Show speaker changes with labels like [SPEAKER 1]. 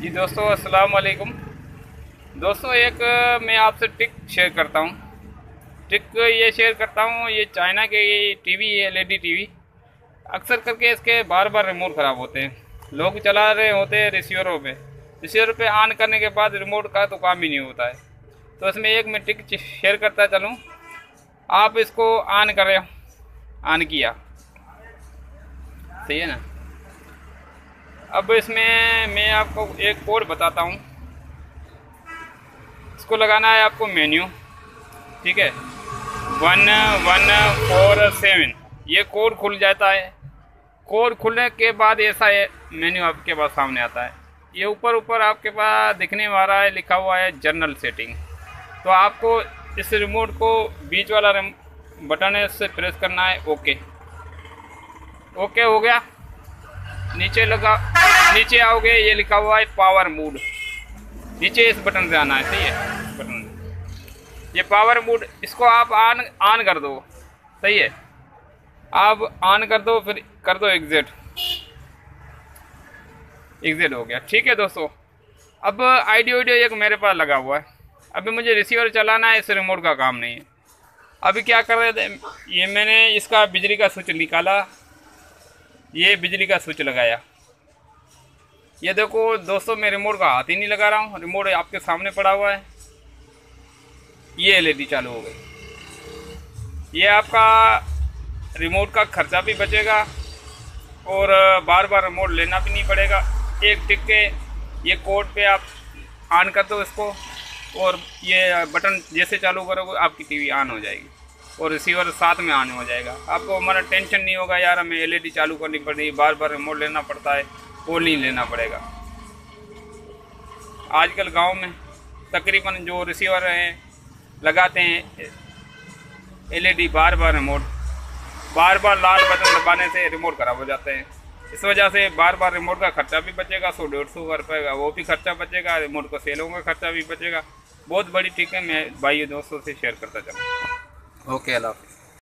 [SPEAKER 1] जी दोस्तों, अस्सलाम वालेकुम। दोस्तों, एक मैं आपसे ट्रिक शेयर करता हूँ। ट्रिक ये शेयर करता हूँ, ये चाइना के टीवी है, एलईडी टीवी। अक्सर करके इसके बार बार रिमोट ख़राब होते हैं। लोग चला रहे होते हैं रिसीवर पे ऑन करने के बाद रिमोट का तो काम ही नहीं होता है। तो इसमें एक मैं ट्रिक शेयर करता चलूँ। आप इसको ऑन करें, ऑन किया, सही है ना। अब इसमें मैं आपको एक कोड बताता हूँ। इसको लगाना है आपको मेन्यू, ठीक है, 1147। ये कोड खुल जाता है। कोड खुलने के बाद ऐसा मेन्यू आपके पास सामने आता है। ये ऊपर ऊपर आपके पास दिखने वाला है, लिखा हुआ है जनरल सेटिंग। तो आपको इस रिमोट को बीच वाला बटन है, इससे प्रेस करना है। ओके, ओके हो गया। नीचे आओगे, ये लिखा हुआ है पावर मूड। नीचे इस बटन से आना है, सही है, इस बटन, ये पावर मूड। इसको आप ऑन कर दो, सही है। आप ऑन कर दो, फिर कर दो एग्जिट। एग्जिट हो गया, ठीक है दोस्तों। अब आईडियो एक मेरे पास लगा हुआ है। अभी मुझे रिसीवर चलाना है, इस रिमोट का काम नहीं है। अभी क्या कर रहे थे, ये मैंने इसका बिजली का स्विच निकाला, ये बिजली का स्विच लगाया। ये देखो दोस्तों, मैं रिमोट का हाथ ही नहीं लगा रहा हूँ, रिमोट आपके सामने पड़ा हुआ है। ये एलईडी चालू हो गई। ये आपका रिमोट का खर्चा भी बचेगा और बार बार रिमोट लेना भी नहीं पड़ेगा। एक टिक के ये कोड पे आप ऑन कर दो इसको, और ये बटन जैसे चालू करोगे आपकी टीवी ऑन हो जाएगी और रिसीवर साथ में ऑन हो जाएगा। आपको हमारा टेंशन नहीं होगा, यार हमें एलईडी चालू करनी पड़ेगी, बार बार रिमोट लेना पड़ता है, वो नहीं लेना पड़ेगा। आजकल गांव में तकरीबन जो रिसीवर हैं लगाते हैं एलईडी, बार बार लाल बटन दबाने से रिमोट ख़राब हो जाते हैं। इस वजह से बार बार रिमोट का खर्चा भी बचेगा, 100-150 रुपये का वो भी खर्चा बचेगा, रिमोट को सेलों का खर्चा भी बचेगा। बहुत बड़ी ट्रिक है, मैं भाई दोस्तों से शेयर करता चलूँ। ओके, अल्लाह हाफ़िज़।